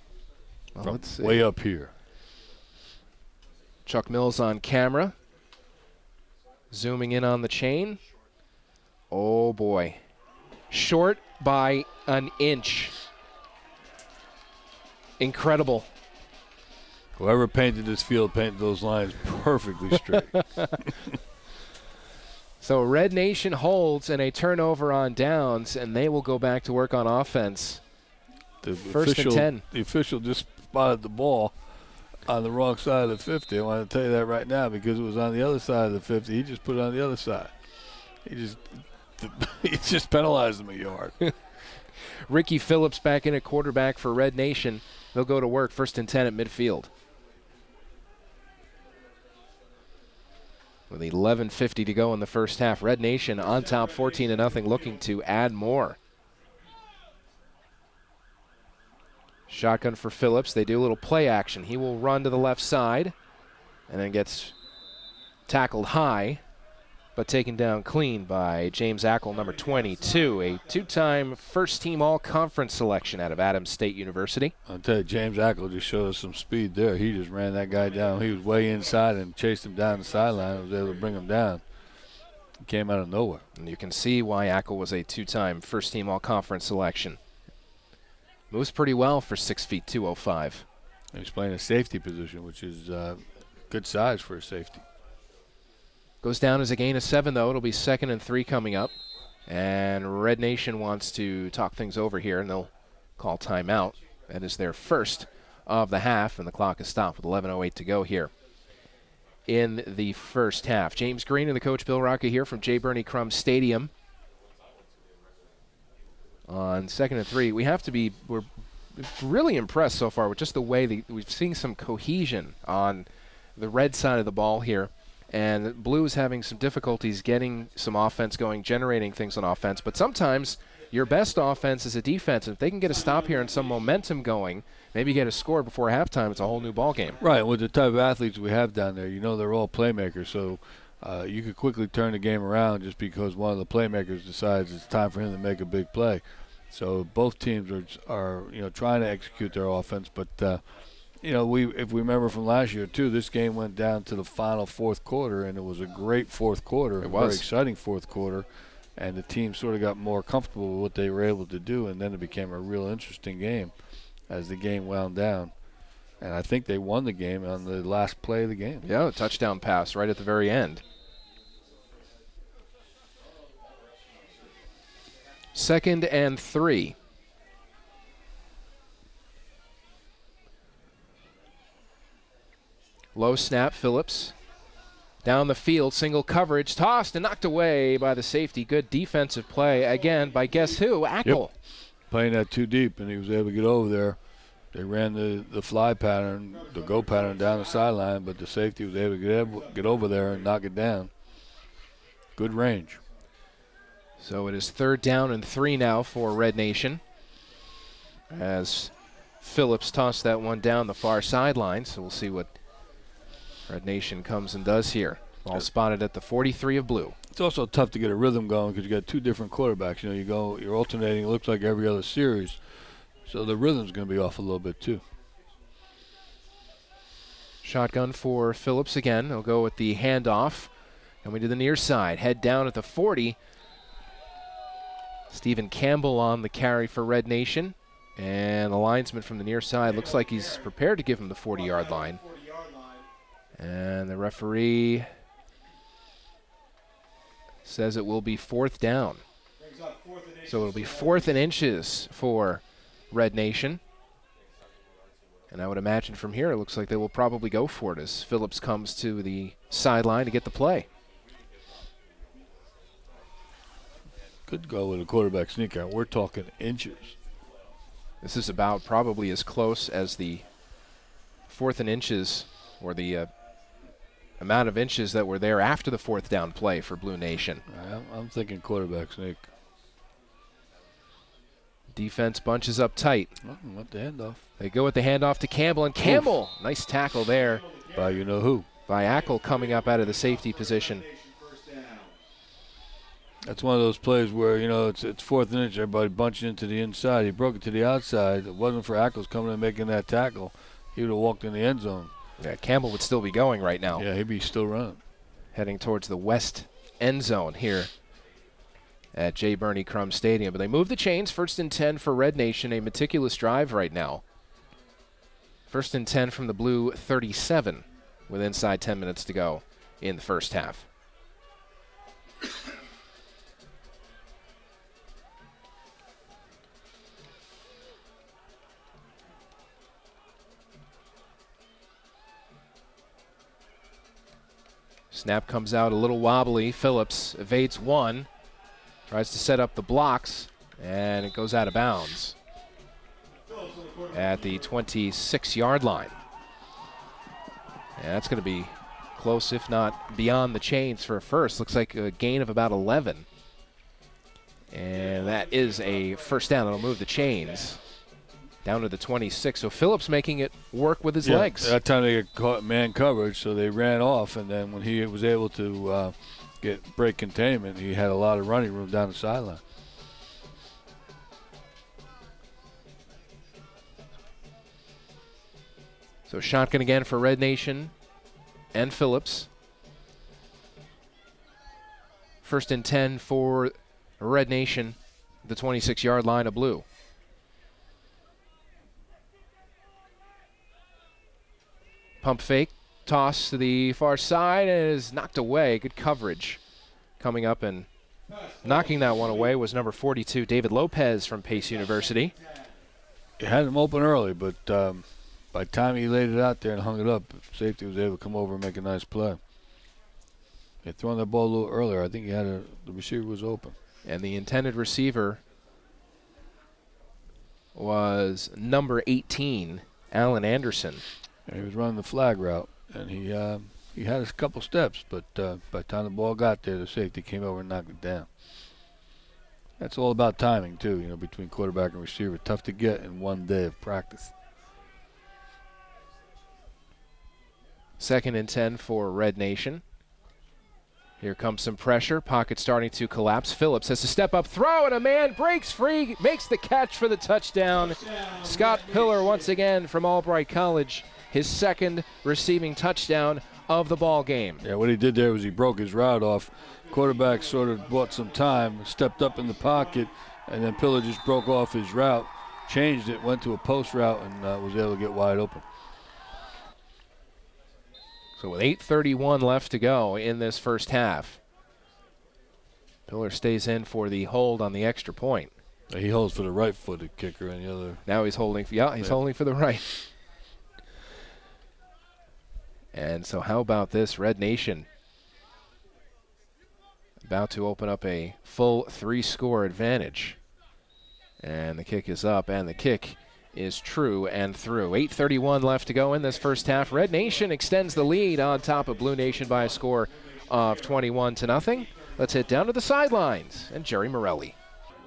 Well, from let's see. Way up here. Chuck Mills on camera. Zooming in on the chain. Oh, boy. Short by an inch. Incredible. Whoever painted this field painted those lines perfectly straight. So Red Nation holds and a turnover on downs, and they will go back to work on offense. First and 10. The official just spotted the ball on the wrong side of the 50. I want to tell you that right now because it was on the other side of the 50. He just put it on the other side. He just penalized him a yard. Ricky Phillips back in at quarterback for Red Nation. They'll go to work 1st and 10 at midfield. With 11:50 to go in the first half. Red Nation on top 14-0, looking to add more. Shotgun for Phillips. They do a little play action. He will run to the left side and then gets tackled high, but taken down clean by James Ackle, number 22, a 2-time first-team all-conference selection out of Adams State University. I'll tell you, James Ackle just showed us some speed there. He just ran that guy down. He was way inside and chased him down the sideline and was able to bring him down. He came out of nowhere. And you can see why Ackle was a 2-time first-team all-conference selection. Moves pretty well for 6 feet 205. And he's playing a safety position, which is good size for a safety. Goes down as a gain of 7, though. It'll be 2nd and 3 coming up. And Red Nation wants to talk things over here, and they'll call timeout. That is their first of the half, and the clock is stopped with 11:08 to go here in the first half. James Green and the coach Bill Rocca here from J. Birney Crum Stadium. On 2nd and 3, we're really impressed so far with just the way we've seen some cohesion on the red side of the ball here. And Blue is having some difficulties getting some offense going, generating things on offense. But sometimes your best offense is a defense. And if they can get a stop here and some momentum going, maybe get a score before halftime, it's a whole new ball game. Right, with the type of athletes we have down there, they're all playmakers. So you could quickly turn the game around just because one of the playmakers decides it's time for him to make a big play. So both teams are trying to execute their offense, but if we remember from last year too, this game went down to the final fourth quarter, and it was a great fourth quarter, a very exciting fourth quarter, and the team sort of got more comfortable with what they were able to do, and then it became a real interesting game as the game wound down. And I think they won the game on the last play of the game. Yeah, a touchdown pass right at the very end. 2nd and 3. Low snap, Phillips. Down the field, single coverage, tossed and knocked away by the safety. Good defensive play, again, by guess who? Ackle. Yep. Playing that too deep, and he was able to get over there. They ran the fly pattern, the go pattern down the sideline, but the safety was able to get over there and knock it down. Good range. So it is 3rd down and 3 now for Red Nation, as Phillips tossed that one down the far sideline. So we'll see what Red Nation comes and does here. Ball spotted at the 43 of Blue. It's also tough to get a rhythm going because you got two different quarterbacks. You're alternating. It looks like every other series, so the rhythm's going to be off a little bit too. Shotgun for Phillips again. He'll go with the handoff, and we do the near side. Head down at the 40. Stephen Campbell on the carry for Red Nation, and the linesman from the near side looks like he's prepared to give him the 40-yard line. And the referee says it will be 4th down. So it'll be 4th and inches for Red Nation. And I would imagine from here it looks like they will probably go for it as Phillips comes to the sideline to get the play. Could go with a quarterback sneak out. We're talking inches. This is about probably as close as the 4th and inches, or the amount of inches that were there after the 4th down play for Blue Nation. I'm thinking quarterback sneak. Defense bunches up tight. What the handoff? They go with the handoff to Campbell, and Campbell, nice tackle there. By you-know-who. By Ackle coming up out of the safety position. That's one of those plays where, it's 4th and inch, everybody bunching into the inside. He broke it to the outside. If it wasn't for Ackles coming and making that tackle, he would have walked in the end zone. Yeah, Campbell would still be going right now. Yeah, he'd be still running. Heading towards the west end zone here at J. Birney Crum Stadium. But they move the chains. 1st and 10 for Red Nation. A meticulous drive right now. 1st and 10 from the Blue 37 with inside 10 minutes to go in the first half. Snap comes out a little wobbly. Phillips evades one, tries to set up the blocks, and it goes out of bounds at the 26-yard line. And that's going to be close, if not beyond the chains for a first. Looks like a gain of about 11. And that is a first down. That'll move the chains down to the 26. So Phillips making it work with his legs. That time they got caught man coverage, so they ran off, and then when he was able to break containment, he had a lot of running room down the sideline. So shotgun again for Red Nation and Phillips. 1st and 10 for Red Nation, the 26-yard line of Blue. Pump fake, toss to the far side, and is knocked away. Good coverage coming up and Knocking that one away was number 42, David Lopez from Pace University. He had him open early, but by the time he laid it out there and hung it up, safety was able to come over and make a nice play. He had thrown that ball a little earlier. I think the receiver was open. And the intended receiver was number 18, Allen Anderson. And he was running the flag route, and he had a couple steps, but by the time the ball got there, the safety came over and knocked it down. That's all about timing, too, between quarterback and receiver. Tough to get in one day of practice. 2nd and 10 for Red Nation. Here comes some pressure. Pocket starting to collapse. Phillips has to step up, throw, and a man breaks free, makes the catch for the touchdown. Scott Pillar once again from Albright College, his 2nd receiving touchdown of the ball game. Yeah, what he did there was he broke his route off. Quarterback sort of bought some time, stepped up in the pocket, and then Pillar just broke off his route, changed it, went to a post route, and was able to get wide open. So with 8:31 left to go in this first half, Pillar stays in for the hold on the extra point. He holds for the right-footed kicker, and the other. Now he's holding. He's holding for the right. And so how about this? Red Nation about to open up a full 3-score advantage. And the kick is up, and the kick is true and through. 8:31 left to go in this first half. Red Nation extends the lead on top of Blue Nation by a score of 21-0. Let's head down to the sidelines and Jerry Morelli.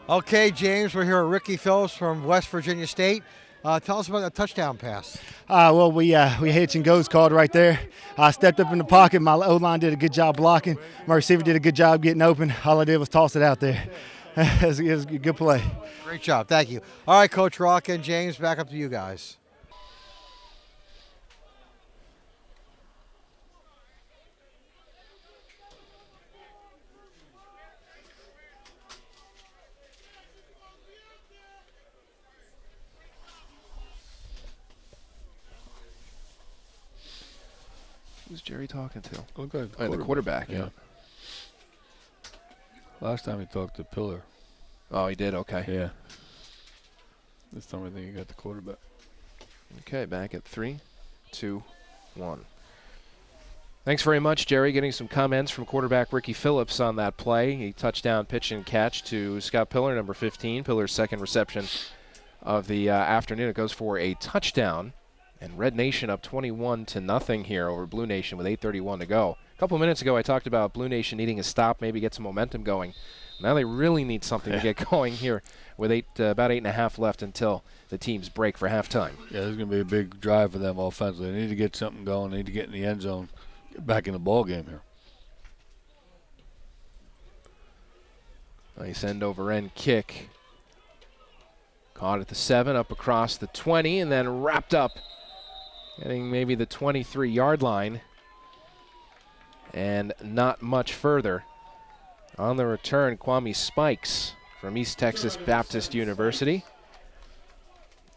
Okay, James, we're here with Ricky Phillips from West Virginia State. Tell us about the touchdown pass. Well, we had some goals called right there. I stepped up in the pocket. My O-line did a good job blocking. My receiver did a good job getting open. All I did was toss it out there. It was a good play. Great job. Thank you. All right, Coach Rock and James, back up to you guys. Who's Jerry talking to? Looked like The quarterback, yeah. Last time he talked to Pillar. Oh, he did? Okay. Yeah. This time I think he got the quarterback. Okay, back at 3, 2, 1. Thanks very much, Jerry. Getting some comments from quarterback Ricky Phillips on that play. He touchdown pitch and catch to Scott Pillar, number 15. Pillar's 2nd reception of the afternoon. It goes for a touchdown. And Red Nation up 21-0 here over Blue Nation with 8:31 to go. A couple minutes ago I talked about Blue Nation needing a stop, maybe get some momentum going. Now they really need something to get going here with about 8.5 left until the teams break for halftime. Yeah, there's going to be a big drive for them offensively. They need to get something going. They need to get in the end zone, get back in the ball game here. Nice end-over-end kick. Caught at the 7, up across the 20, and then wrapped up, getting maybe the 23-yard line, and not much further. On the return, Kwame Spikes from East Texas Baptist University.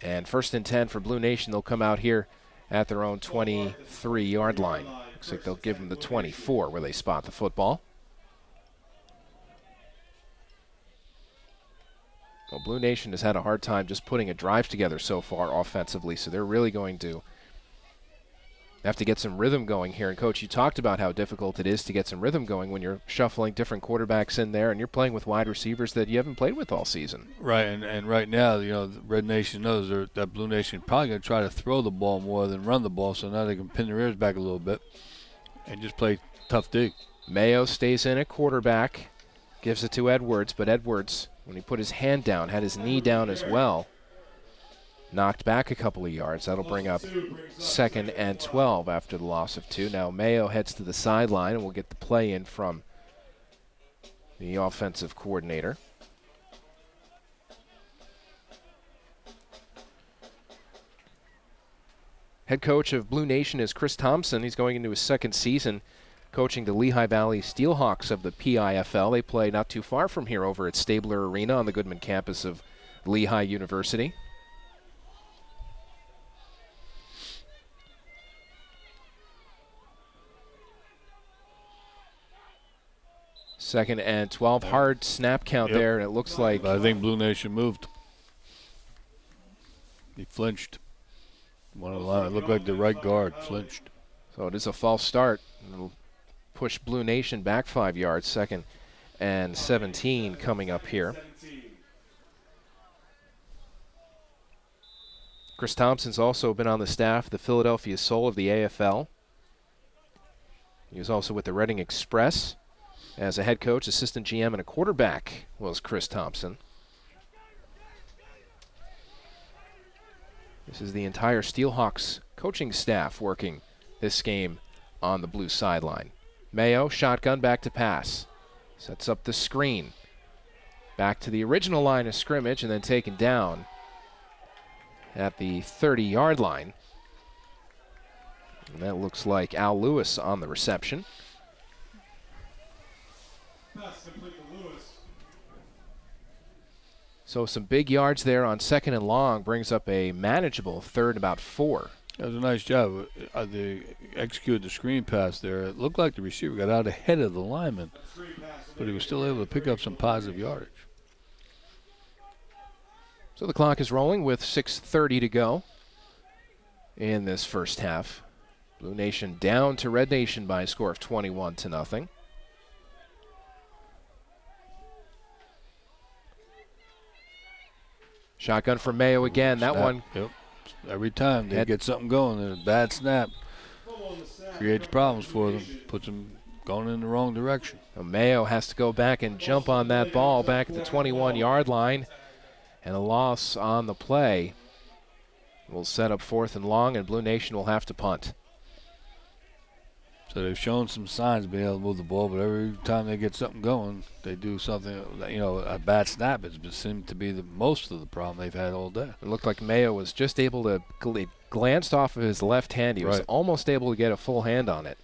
And 1st and 10 for Blue Nation. They'll come out here at their own 23-yard line. Looks like they'll give them the 24 where they spot the football. Well, Blue Nation has had a hard time just putting a drive together so far offensively, so they're really going to have to get some rhythm going here. And, Coach, you talked about how difficult it is to get some rhythm going when you're shuffling different quarterbacks in there and you're playing with wide receivers that you haven't played with all season. Right, and right now, Red Nation knows that Blue Nation probably going to try to throw the ball more than run the ball, so now they can pin their ears back a little bit and just play tough dig. Mayo stays in at quarterback, gives it to Edwards, but Edwards, when he put his hand down, had his knee down as well. Knocked back a couple of yards. That'll bring up 2nd and 12 after the loss of 2. Now Mayo heads to the sideline, and we'll get the play in from the offensive coordinator. Head coach of Blue Nation is Chris Thompson. He's going into his 2nd season coaching the Lehigh Valley Steelhawks of the PIFL. They play not too far from here over at Stabler Arena on the Goodman campus of Lehigh University. 2nd and 12. Hard snap count there, and it looks like I think Blue Nation moved. He flinched. One of the line. It looked like the right guard flinched. so. It is a false start. It'll push Blue Nation back 5 yards. 2nd and 17 coming up here. Chris Thompson's also been on the staff, the Philadelphia Soul of the AFL. He was also with the Reading Express as a head coach, assistant GM, and a quarterback was Chris Thompson. This is the entire Steelhawks coaching staff working this game on the blue sideline. Mayo, shotgun, back to pass. Sets up the screen. Back to the original line of scrimmage and then taken down at the 30-yard line. And that looks like Al Lewis on the reception. So some big yards there on 2nd and long, brings up a manageable 3rd and about 4. That was a nice job. They executed the screen pass there. It looked like the receiver got out ahead of the lineman, but he was still able to pick up some positive yardage. So the clock is rolling with 6:30 to go in this first half. Blue Nation down to Red Nation by a score of 21-0. Shotgun for Mayo again. That Snap. one. Yep. Every time they get something going, a bad snap creates problems for them, puts them going in the wrong direction. Mayo has to go back and jump on that ball back at the 21-yard line. And a loss on the play will set up 4th and long, and Blue Nation will have to punt. So they've shown some signs of being able to move the ball, but every time they get something going, they do something, a bad snap. It seemed to be the most of the problem they've had all day. It looked like Mayo was just able to, glanced off of his left hand. He was almost able to get a full hand on it.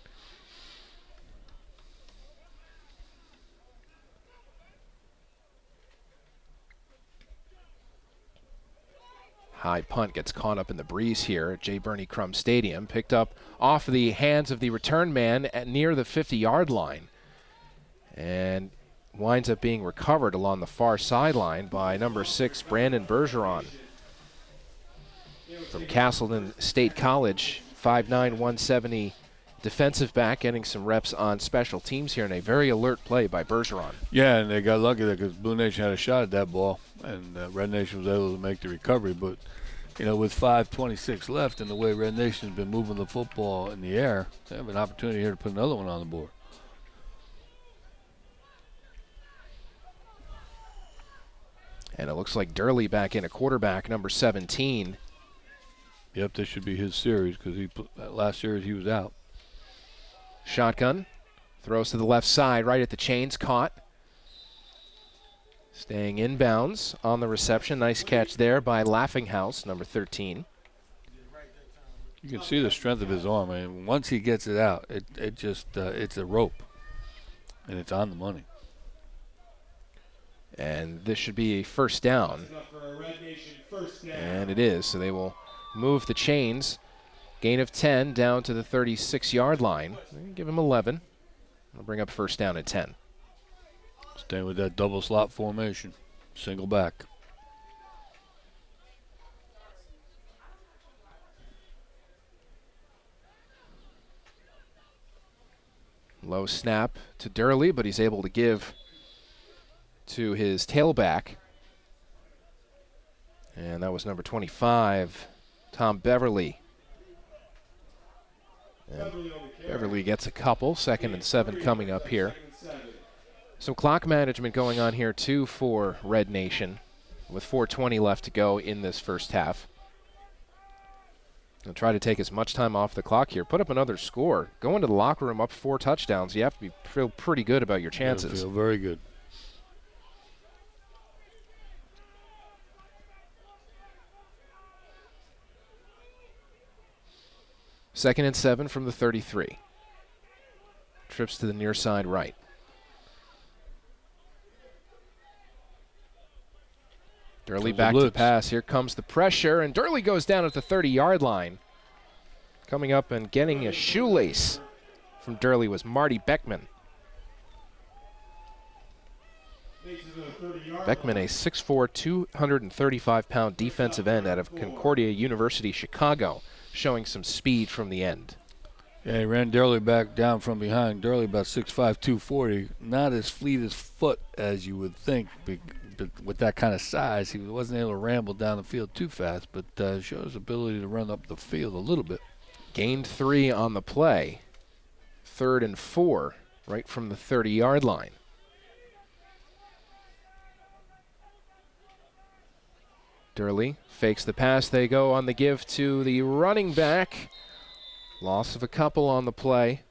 High punt gets caught up in the breeze here at J. Birney Crum Stadium. Picked up off the hands of the return man at near the 50-yard line. And winds up being recovered along the far sideline by number 6, Brandon Bergeron. From Castleton State College, 5'9", 170 defensive back, getting some reps on special teams here, and a very alert play by Bergeron. Yeah, and they got lucky there because Blue Nation had a shot at that ball, and Red Nation was able to make the recovery. But, with 5:26 left and the way Red Nation's been moving the football in the air, they have an opportunity here to put another one on the board. And it looks like Durley back in a quarterback, number 17. Yep, this should be his series because last series he was out. Shotgun. Throws to the left side, right at the chains, caught. Staying inbounds on the reception. Nice catch there by Laughinghouse, number 13. You can see the strength of his arm. I mean, once he gets it out, it just it's a rope, and it's on the money. And this should be a first down. And it is, so they will move the chains. Gain of 10 down to the 36-yard line. Give him 11. I'll bring up first down at 10. Staying with that double slot formation. Single back. Low snap to Durley, but he's able to give to his tailback. And that was number 25, Tom Beverly. And Beverly gets a couple. 2nd and 7 coming up here. Some clock management going on here, too, for Red Nation, with 4:20 left to go in this first half. They'll try to take as much time off the clock here. Put up another score. Go into the locker room up 4 touchdowns. You have to feel pretty good about your chances. Feel very good. Second and 7 from the 33. Trips to the near side right. Durley back to the pass. Here comes the pressure, and Durley goes down at the 30-yard line. Coming up and getting a shoelace from Durley was Marty Beckman. Beckman, a 6'4", 235-pound defensive end out of Concordia University, Chicago, showing some speed from the end. Yeah, he ran Durley back down from behind. Durley about 6'5", 240. Not as fleet as foot as you would think, but with that kind of size, he wasn't able to ramble down the field too fast, but showed his ability to run up the field a little bit. Gained 3 on the play. 3rd and 4, right from the 30-yard line. Durley fakes the pass. They go on the give to the running back. Loss of a couple on the play.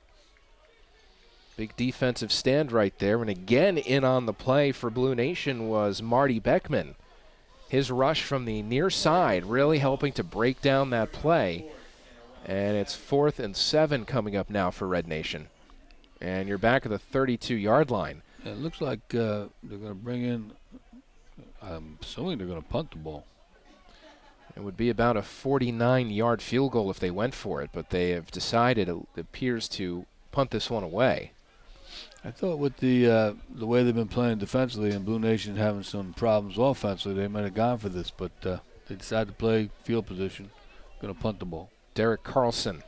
Big defensive stand right there. And again in on the play for Blue Nation was Marty Beckman. His rush from the near side really helping to break down that play. And it's 4th and 7 coming up now for Red Nation. And you're back at the 32-yard line. Yeah, it looks like they're going to bring in, I'm assuming they're going to punt the ball. It would be about a 49-yard field goal if they went for it, but they have decided, it appears, to punt this one away. I thought with the way they've been playing defensively and Blue Nation having some problems offensively, they might have gone for this, but they decided to play field position, going to punt the ball. Derek Carlson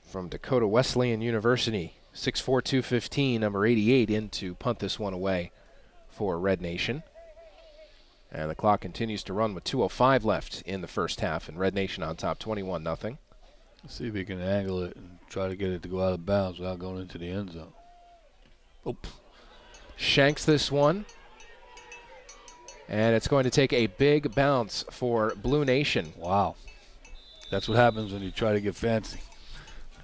from Dakota Wesleyan University, 6'4", 215, number 88, in to punt this one away for Red Nation. And the clock continues to run with 2:05 left in the first half, and Red Nation on top 21-0. Let's see if he can angle it and try to get it to go out of bounds without going into the end zone. Oop. Shanks this one. And it's going to take a big bounce for Blue Nation. Wow. That's what happens when you try to get fancy.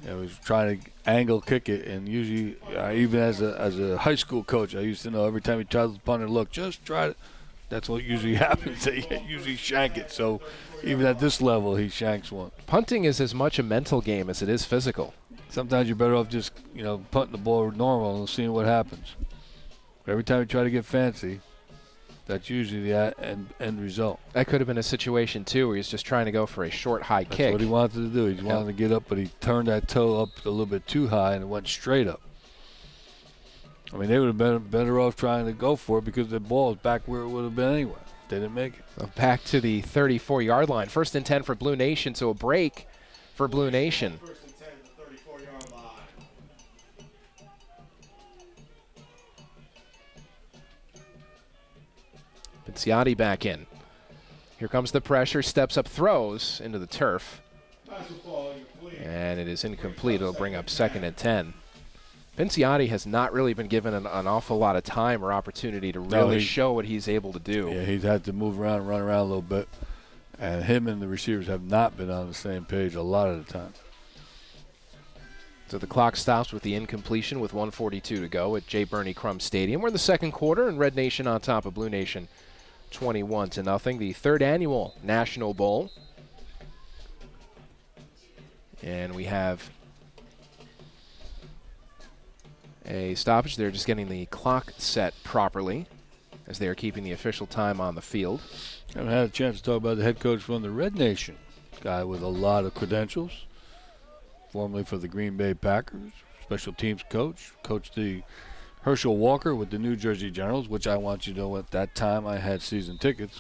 I was trying to angle kick it, and usually, even as a high school coach, I used to know every time he tries to punt and look, just try to. That's what usually happens. They usually shank it. So even at this level, he shanks one. Punting is as much a mental game as it is physical. Sometimes you're better off just, punting the ball normal and seeing what happens. But every time you try to get fancy, that's usually the end result. That could have been a situation, too, where he's just trying to go for a short, high kick. That's what he wanted to do. He wanted to get up, but he turned that toe up a little bit too high, and it went straight up. I mean, they would have been better off trying to go for it because the ball is back where it would have been anyway. They didn't make it. So back to the 34-yard line. 1st and 10 for Blue Nation, so a break for Blue Nation. 1st and 10 at the 34-yard line. Pinciotti back in. Here comes the pressure, steps up, throws into the turf. And it is incomplete. It'll bring up 2nd and 10. Pinciotti has not really been given an awful lot of time or opportunity to really show what he's able to do. Yeah, he's had to move around and run around a little bit. And him and the receivers have not been on the same page a lot of the time. So the clock stops with the incompletion with 1:42 to go at J. Birney Crum Stadium. We're in the second quarter, and Red Nation on top of Blue Nation 21-0. The 3rd annual National Bowl. And we have a stoppage. They're just getting the clock set properly as they are keeping the official time on the field. I haven't had a chance to talk about the head coach from the Red Nation. Guy with a lot of credentials. Formerly for the Green Bay Packers. Special teams coach. Coached the Herschel Walker with the New Jersey Generals, which I want you to know at that time I had season tickets.